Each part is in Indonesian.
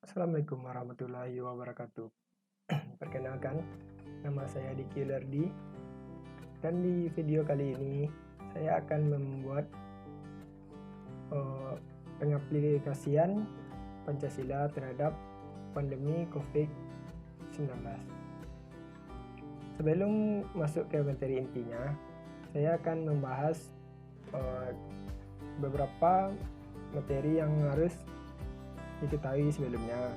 Assalamualaikum warahmatullahi wabarakatuh. Perkenalkan, nama saya Diki Lerdi, dan di video kali ini saya akan membuat pengaplikasian Pancasila terhadap pandemi COVID-19. Sebelum masuk ke materi intinya, saya akan membahas beberapa materi yang harus diketahui sebelumnya.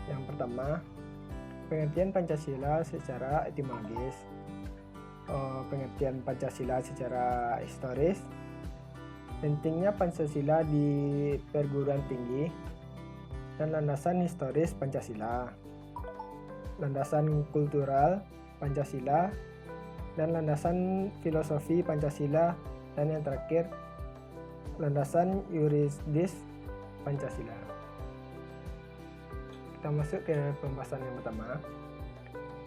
Yang pertama, pengertian Pancasila secara etimologis, pengertian Pancasila secara historis, pentingnya Pancasila di perguruan tinggi, dan landasan historis Pancasila, landasan kultural Pancasila, dan landasan filosofi Pancasila, dan yang terakhir, landasan yuridis Pancasila. Kita masuk ke pembahasan yang pertama,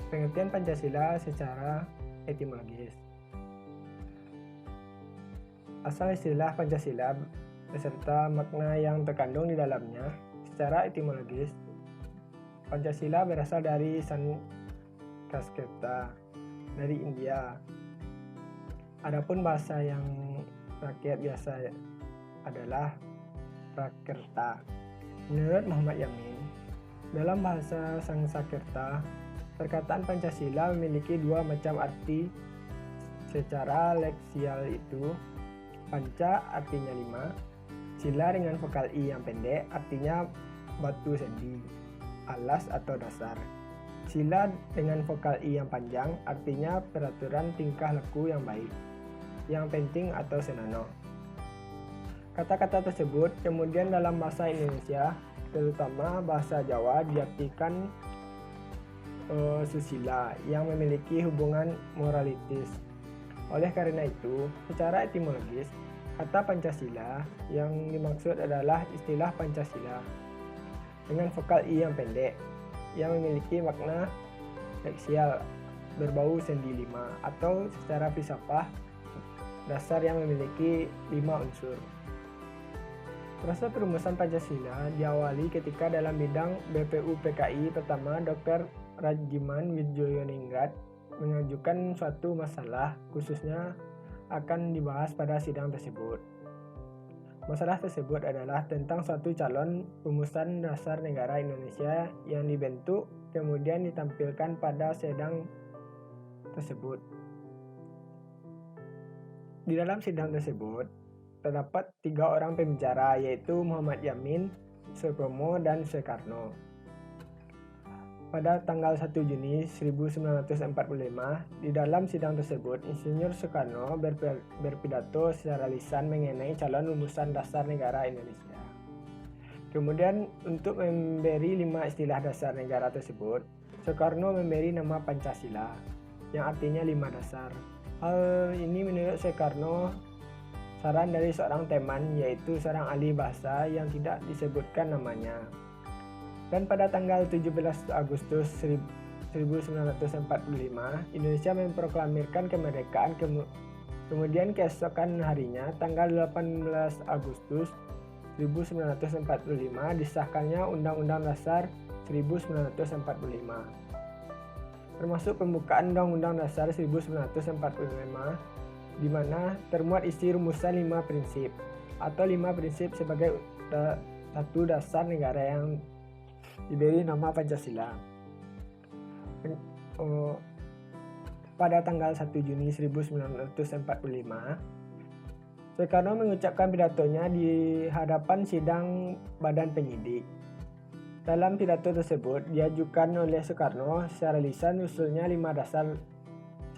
pengertian Pancasila secara etimologis. Asal istilah Pancasila beserta makna yang terkandung di dalamnya. Secara etimologis, Pancasila berasal dari Sanskerta, dari India. Adapun bahasa yang rakyat biasa adalah Prakerta. Menurut Muhammad Yamin, dalam bahasa Sanskerta, perkataan Pancasila memiliki dua macam arti secara leksial, itu panca artinya 5, sila dengan vokal i yang pendek artinya batu sendi, alas atau dasar. Sila dengan vokal i yang panjang artinya peraturan tingkah laku yang baik, yang penting atau senano. Kata-kata tersebut kemudian dalam bahasa Indonesia, terutama bahasa Jawa, diartikan susila yang memiliki hubungan moralitis. Oleh karena itu, secara etimologis, kata Pancasila yang dimaksud adalah istilah Pancasila dengan vokal i yang pendek yang memiliki makna leksial berbau sendi 5, atau secara filsafat dasar yang memiliki 5 unsur. Proses perumusan Pancasila diawali ketika dalam bidang BPUPKI pertama Dr. Rajiman Widjojoningrat mengajukan suatu masalah khususnya akan dibahas pada sidang tersebut. Masalah tersebut adalah tentang suatu calon rumusan dasar negara Indonesia yang dibentuk kemudian ditampilkan pada sidang tersebut. Di dalam sidang tersebut terdapat 3 orang pembicara, yaitu Muhammad Yamin, Sukarno, dan Soekarno. Pada tanggal 1 Juni 1945, di dalam sidang tersebut, Insinyur Soekarno berpidato secara lisan mengenai calon rumusan dasar negara Indonesia. Kemudian, untuk memberi 5 istilah dasar negara tersebut, Soekarno memberi nama Pancasila, yang artinya 5 dasar. Hal ini menurut Soekarno saran dari seorang teman, yaitu seorang ahli bahasa yang tidak disebutkan namanya. Dan pada tanggal 17 Agustus 1945, Indonesia memproklamirkan kemerdekaan. Kemudian keesokan harinya, tanggal 18 Agustus 1945, disahkannya Undang-Undang Dasar 1945, termasuk pembukaan Undang-Undang Dasar 1945, di mana termuat isi rumusan 5 prinsip atau 5 prinsip sebagai satu dasar negara yang diberi nama Pancasila. Pada tanggal 1 Juni 1945, Soekarno mengucapkan pidatonya di hadapan sidang badan penyidik. Dalam pidato tersebut diajukan oleh Soekarno secara lisan usulnya 5 dasar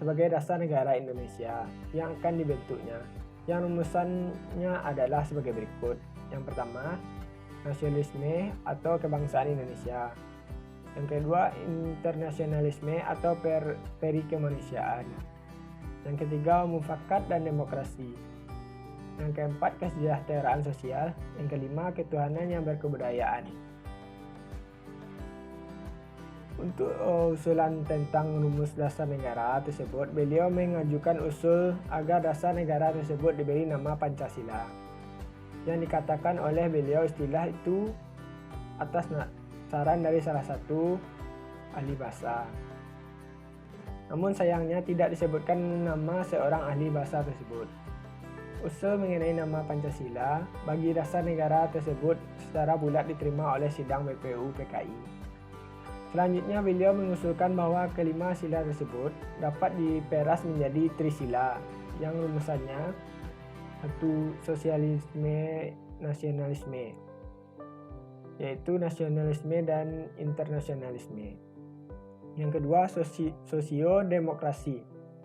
sebagai dasar negara Indonesia yang akan dibentuknya. Yang rumusannya adalah sebagai berikut. Yang pertama, nasionalisme atau kebangsaan Indonesia. Yang kedua, internasionalisme atau perikemanusiaan. Yang ketiga, mufakat dan demokrasi. Yang keempat, kesejahteraan sosial. Yang kelima, ketuhanan yang berkebudayaan. Untuk usulan tentang rumus dasar negara tersebut, beliau mengajukan usul agar dasar negara tersebut diberi nama Pancasila. Yang dikatakan oleh beliau istilah itu saran dari salah satu ahli bahasa. Namun sayangnya tidak disebutkan nama seorang ahli bahasa tersebut. Usul mengenai nama Pancasila bagi dasar negara tersebut secara bulat diterima oleh sidang BPU PKI. Selanjutnya beliau mengusulkan bahwa kelima sila tersebut dapat diperas menjadi trisila yang rumusannya satu sosialisme nasionalisme, yaitu nasionalisme dan internasionalisme. Yang kedua sosio-demokrasi,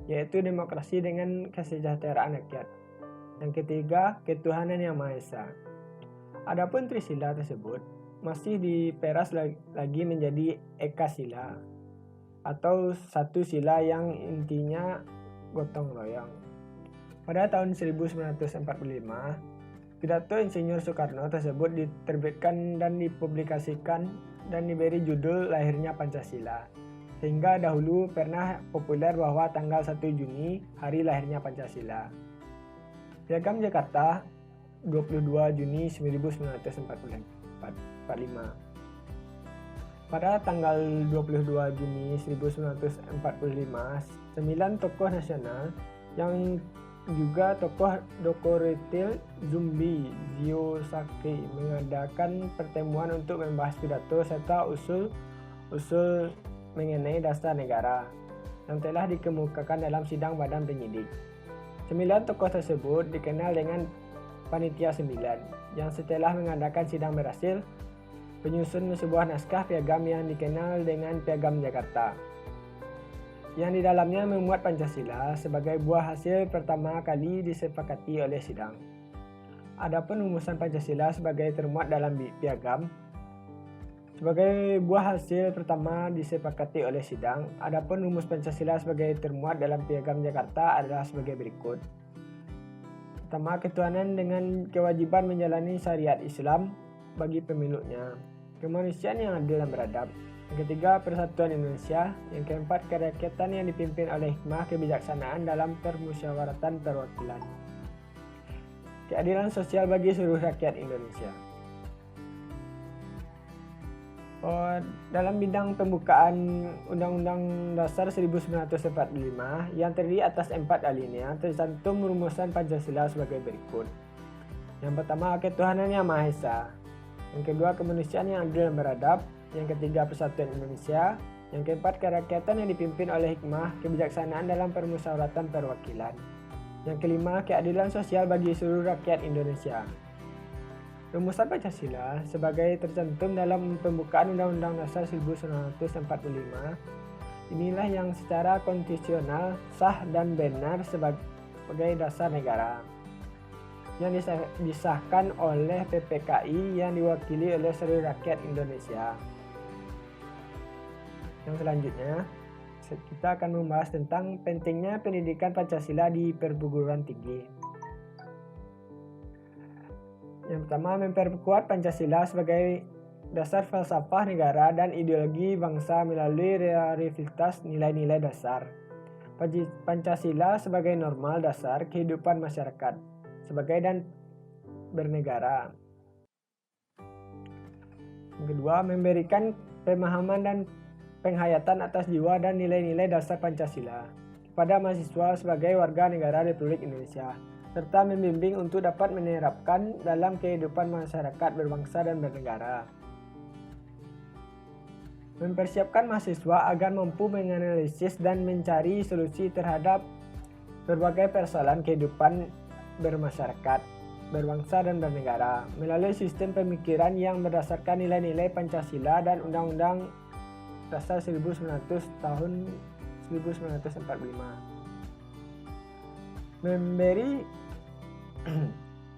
yaitu demokrasi dengan kesejahteraan rakyat. Yang ketiga, ketuhanan yang Maha Esa. Adapun trisila tersebut masih diperas lagi menjadi ekasila atau satu sila yang intinya gotong royong. Pada tahun 1945, pidato Insinyur Soekarno tersebut diterbitkan dan dipublikasikan dan diberi judul Lahirnya Pancasila. Sehingga dahulu pernah populer bahwa tanggal 1 Juni hari lahirnya Pancasila. Piagam Jakarta 22 Juni 1945. Pada tanggal 22 Juni 1945, 9 tokoh nasional yang juga tokoh Dorothea Zumbi Ziyosaki mengadakan pertemuan untuk membahas pidato serta usul mengenai dasar negara yang telah dikemukakan dalam sidang badan penyidik. 9 tokoh tersebut dikenal dengan Panitia 9 yang setelah mengadakan sidang berhasil menyusun sebuah naskah piagam yang dikenal dengan Piagam Jakarta, yang di dalamnya memuat Pancasila sebagai buah hasil pertama kali disepakati oleh sidang. Adapun rumusan Pancasila sebagai termuat dalam piagam sebagai buah hasil pertama disepakati oleh sidang. Adapun rumus Pancasila sebagai termuat dalam Piagam Jakarta adalah sebagai berikut. Pertama, ketuhanan dengan kewajiban menjalani syariat Islam bagi pemeluknya. Kemanusiaan yang adil dan beradab. Yang ketiga, persatuan Indonesia. Yang keempat, kerakyatan yang dipimpin oleh hikmah kebijaksanaan dalam permusyawaratan perwakilan. Keadilan sosial bagi seluruh rakyat Indonesia. Dalam bidang pembukaan Undang-Undang Dasar 1945 yang terdiri atas 4 alinea, tercantum rumusan Pancasila sebagai berikut. Yang pertama, ketuhanan yang Maha Esa. Yang kedua, kemanusiaan yang adil dan beradab. Yang ketiga, persatuan Indonesia. Yang keempat, kerakyatan yang dipimpin oleh hikmah kebijaksanaan dalam permusyawaratan perwakilan. Yang kelima, keadilan sosial bagi seluruh rakyat Indonesia. Rumusan Pancasila sebagai tercantum dalam pembukaan Undang-Undang Dasar 1945 inilah yang secara konstitusional sah dan benar sebagai dasar negara, yang disahkan oleh PPKI yang diwakili oleh seluruh rakyat Indonesia. Yang selanjutnya, kita akan membahas tentang pentingnya pendidikan Pancasila di perguruan tinggi. Yang pertama, memperkuat Pancasila sebagai dasar falsafah negara dan ideologi bangsa melalui realitas nilai-nilai dasar. Pancasila sebagai normal dasar kehidupan masyarakat sebagai dan bernegara. Yang kedua, memberikan pemahaman dan penghayatan atas jiwa dan nilai-nilai dasar Pancasila kepada mahasiswa sebagai warga negara Republik Indonesia, serta membimbing untuk dapat menerapkan dalam kehidupan masyarakat berbangsa dan bernegara. Mempersiapkan mahasiswa agar mampu menganalisis dan mencari solusi terhadap berbagai persoalan kehidupan bermasyarakat, berbangsa dan bernegara melalui sistem pemikiran yang berdasarkan nilai-nilai Pancasila dan Undang-Undang Dasar 1945.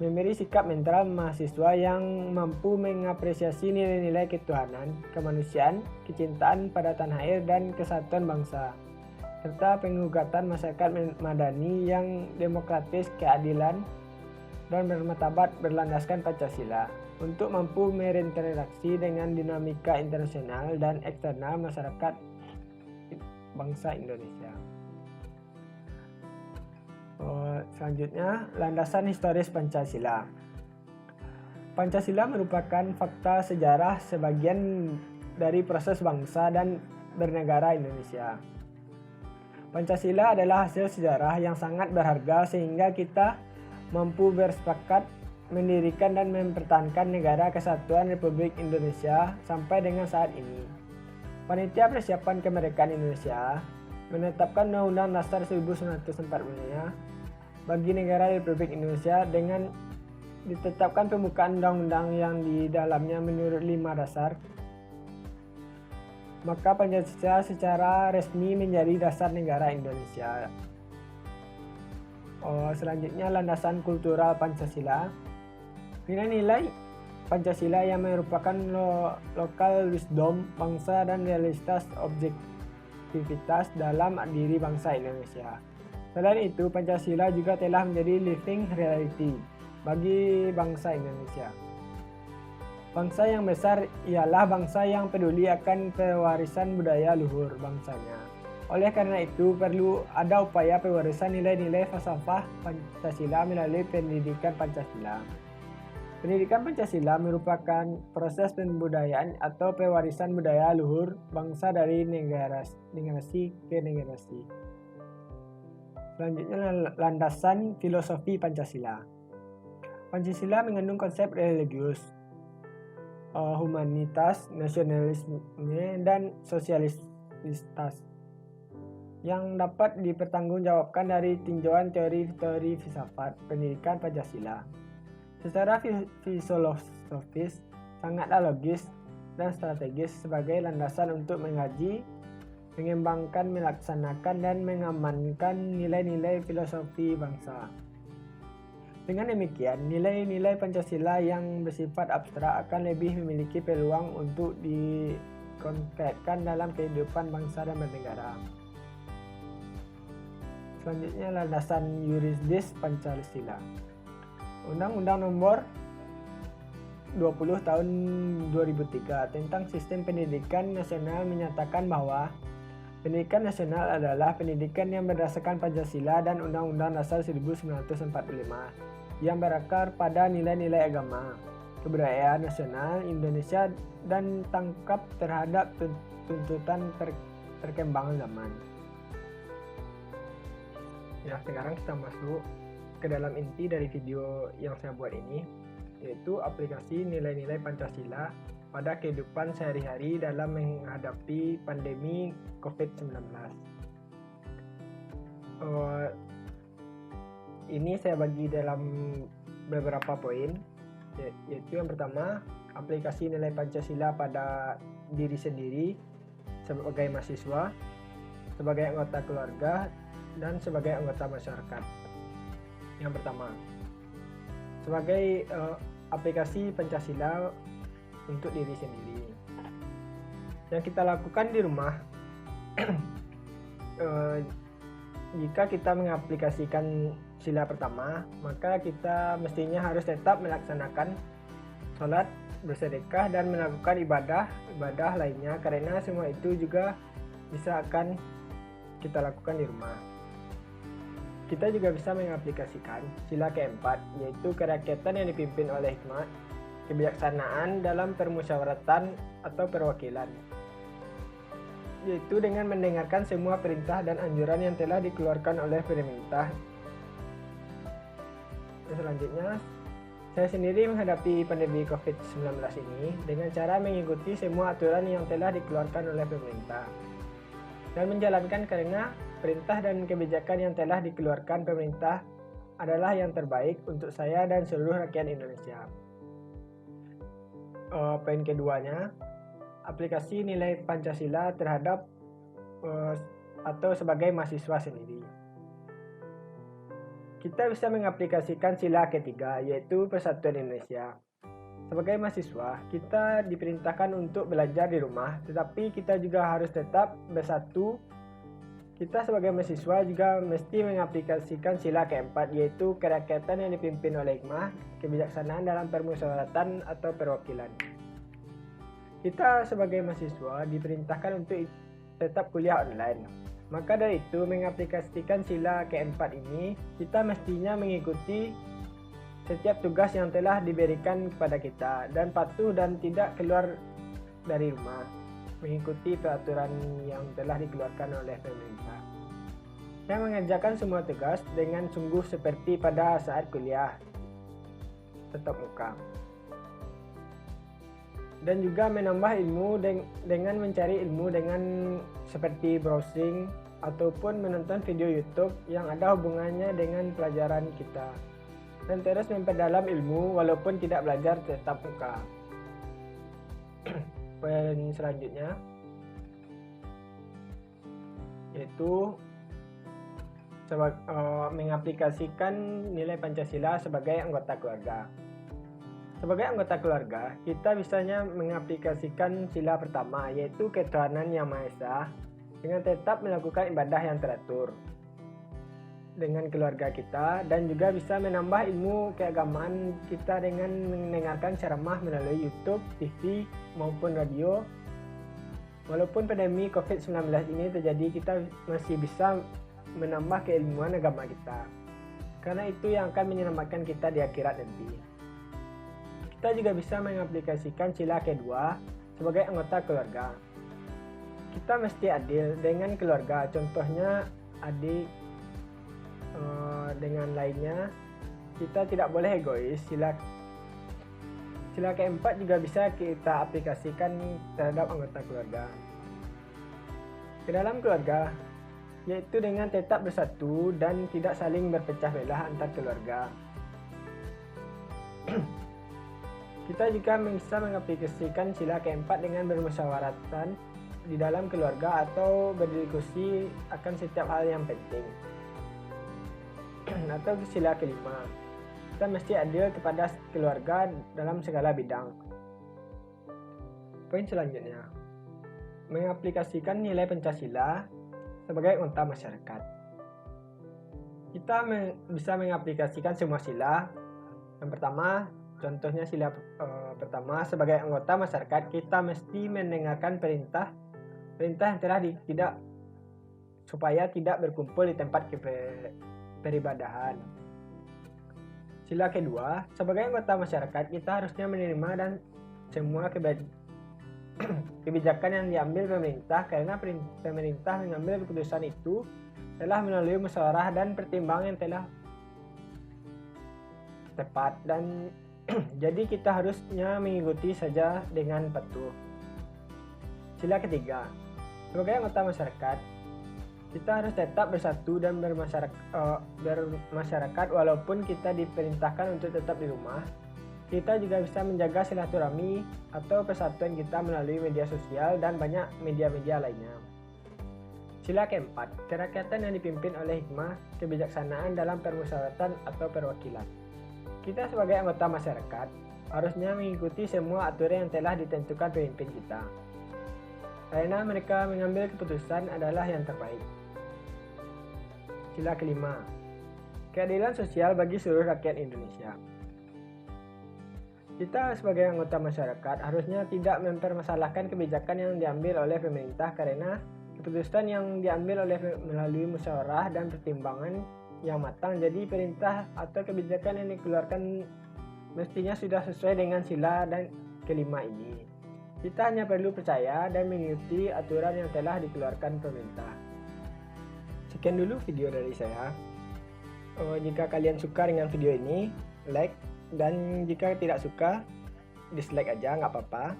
Memberi sikap mental mahasiswa yang mampu mengapresiasi nilai-nilai ketuhanan, kemanusiaan, kecintaan pada tanah air dan kesatuan bangsa, serta penggugatan masyarakat madani yang demokratis, keadilan, dan bermartabat berlandaskan Pancasila untuk mampu berinteraksi dengan dinamika internasional dan eksternal masyarakat bangsa Indonesia. Selanjutnya, landasan historis Pancasila. Pancasila merupakan fakta sejarah sebagian dari proses bangsa dan bernegara Indonesia. Pancasila adalah hasil sejarah yang sangat berharga sehingga kita mampu bersepakat mendirikan dan mempertahankan Negara Kesatuan Republik Indonesia sampai dengan saat ini. Panitia Persiapan Kemerdekaan Indonesia menetapkan Undang-Undang Dasar 1945 bagi Negara Republik Indonesia dengan ditetapkan pembukaan undang-undang yang di dalamnya menurut 5 dasar. Maka Pancasila secara resmi menjadi dasar negara Indonesia. Selanjutnya landasan kultural Pancasila. Nilai-nilai Pancasila yang merupakan lokal wisdom bangsa dan realitas objektivitas dalam diri bangsa Indonesia. Selain itu, Pancasila juga telah menjadi living reality bagi bangsa Indonesia. Bangsa yang besar ialah bangsa yang peduli akan pewarisan budaya luhur bangsanya. Oleh karena itu, perlu ada upaya pewarisan nilai-nilai falsafah Pancasila melalui pendidikan Pancasila. Pendidikan Pancasila merupakan proses pembudayaan atau pewarisan budaya luhur bangsa dari generasi ke generasi. Selanjutnya, landasan filosofi Pancasila. Pancasila mengandung konsep religius, humanitas, nasionalisme, dan sosialitas yang dapat dipertanggungjawabkan dari tinjauan teori-teori filsafat pendidikan Pancasila. Secara filosofis, sangatlah logis dan strategis sebagai landasan untuk mengkaji, mengembangkan, melaksanakan, dan mengamankan nilai-nilai filosofi bangsa. Dengan demikian, nilai-nilai Pancasila yang bersifat abstrak akan lebih memiliki peluang untuk dikonkretkan dalam kehidupan bangsa dan bernegara. Selanjutnya, landasan yuridis Pancasila. Undang-Undang Nomor 20 Tahun 2003 tentang Sistem Pendidikan Nasional menyatakan bahwa pendidikan nasional adalah pendidikan yang berdasarkan Pancasila dan Undang-Undang Dasar 1945 yang berakar pada nilai-nilai agama, kebudayaan nasional Indonesia dan tangkap terhadap tuntutan perkembangan zaman. Ya, sekarang kita masuk ke dalam inti dari video yang saya buat ini, yaitu aplikasi nilai-nilai Pancasila pada kehidupan sehari-hari dalam menghadapi pandemi COVID-19. Ini saya bagi dalam beberapa poin, yaitu yang pertama, aplikasi nilai Pancasila pada diri sendiri sebagai mahasiswa, sebagai anggota keluarga, dan sebagai anggota masyarakat. Yang pertama, sebagai aplikasi Pancasila untuk diri sendiri. Yang kita lakukan di rumah, jika kita mengaplikasikan sila pertama, maka kita mestinya harus tetap melaksanakan sholat, bersedekah, dan melakukan ibadah lainnya, karena semua itu juga bisa akan kita lakukan di rumah. Kita juga bisa mengaplikasikan sila keempat, yaitu kerakyatan yang dipimpin oleh hikmat, kebijaksanaan dalam permusyawaratan atau perwakilan, yaitu dengan mendengarkan semua perintah dan anjuran yang telah dikeluarkan oleh pemerintah. Selanjutnya, saya sendiri menghadapi pandemi COVID-19 ini dengan cara mengikuti semua aturan yang telah dikeluarkan oleh pemerintah dan menjalankan, karena perintah dan kebijakan yang telah dikeluarkan pemerintah adalah yang terbaik untuk saya dan seluruh rakyat Indonesia. Poin keduanya, aplikasi nilai Pancasila terhadap atau sebagai mahasiswa sendiri. Kita bisa mengaplikasikan sila ketiga, yaitu Persatuan Indonesia. Sebagai mahasiswa, kita diperintahkan untuk belajar di rumah, tetapi kita juga harus tetap bersatu. Kita sebagai mahasiswa juga mesti mengaplikasikan sila keempat, yaitu kerakyatan yang dipimpin oleh hikmah, kebijaksanaan dalam permusyawaratan atau perwakilan. Kita sebagai mahasiswa diperintahkan untuk tetap kuliah online. Maka dari itu, mengaplikasikan sila keempat ini, kita mestinya mengikuti setiap tugas yang telah diberikan kepada kita dan patuh dan tidak keluar dari rumah. mengikuti peraturan yang telah dikeluarkan oleh pemerintah. Saya mengerjakan semua tugas dengan sungguh seperti pada saat kuliah tatap muka. Dan juga menambah ilmu dengan mencari ilmu dengan seperti browsing ataupun menonton video YouTube yang ada hubungannya dengan pelajaran kita. Dan terus memperdalam ilmu walaupun tidak belajar tatap muka. Poin selanjutnya yaitu mengaplikasikan nilai Pancasila sebagai anggota keluarga. Sebagai anggota keluarga, kita bisanya mengaplikasikan sila pertama, yaitu ketuhanan yang Maha Esa, dengan tetap melakukan ibadah yang teratur dengan keluarga kita, dan juga bisa menambah ilmu keagamaan kita dengan mendengarkan ceramah melalui YouTube, TV, maupun radio. Walaupun pandemi COVID-19 ini terjadi, kita masih bisa menambah keilmuan agama kita, karena itu yang akan menyelamatkan kita di akhirat nanti. Kita juga bisa mengaplikasikan sila kedua sebagai anggota keluarga. Kita mesti adil dengan keluarga, contohnya adik dengan lainnya. Kita tidak boleh egois. Sila keempat juga bisa kita aplikasikan terhadap anggota keluarga. Ke dalam keluarga, yaitu dengan tetap bersatu dan tidak saling berpecah belah antar keluarga. Kita juga bisa mengaplikasikan sila keempat dengan bermusyawaratan di dalam keluarga atau berdiskusi akan setiap hal yang penting. Atau sila kelima, kita mesti adil kepada keluarga dalam segala bidang. Poin selanjutnya, mengaplikasikan nilai Pancasila sebagai anggota masyarakat. Kita bisa mengaplikasikan semua sila. Yang pertama, contohnya sila pertama, sebagai anggota masyarakat kita mesti mendengarkan perintah yang telah supaya tidak berkumpul di tempat peribadahan. Sila kedua, sebagai anggota masyarakat kita harusnya menerima dan semua kebijakan yang diambil pemerintah, karena pemerintah mengambil keputusan itu telah melalui musyawarah dan pertimbangan yang telah tepat, dan jadi kita harusnya mengikuti saja dengan patuh. Sila ketiga, sebagai anggota masyarakat kita harus tetap bersatu dan bermasyarakat walaupun kita diperintahkan untuk tetap di rumah. Kita juga bisa menjaga silaturahmi atau persatuan kita melalui media sosial dan banyak media-media lainnya. Sila keempat, kerakyatan yang dipimpin oleh hikmah, kebijaksanaan dalam permusyawaratan atau perwakilan. Kita sebagai anggota masyarakat harusnya mengikuti semua aturan yang telah ditentukan pemimpin kita, karena mereka mengambil keputusan adalah yang terbaik. Sila kelima, keadilan sosial bagi seluruh rakyat Indonesia. Kita sebagai anggota masyarakat harusnya tidak mempermasalahkan kebijakan yang diambil oleh pemerintah, karena keputusan yang diambil melalui musyawarah dan pertimbangan yang matang. Jadi perintah atau kebijakan yang dikeluarkan mestinya sudah sesuai dengan sila dan kelima ini. Kita hanya perlu percaya dan mengikuti aturan yang telah dikeluarkan pemerintah. Sekian dulu video dari saya. Jika kalian suka dengan video ini, like, dan jika tidak suka, dislike aja, nggak apa-apa.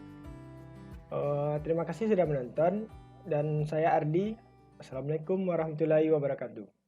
Terima kasih sudah menonton, dan saya Ardi. Assalamualaikum warahmatullahi wabarakatuh.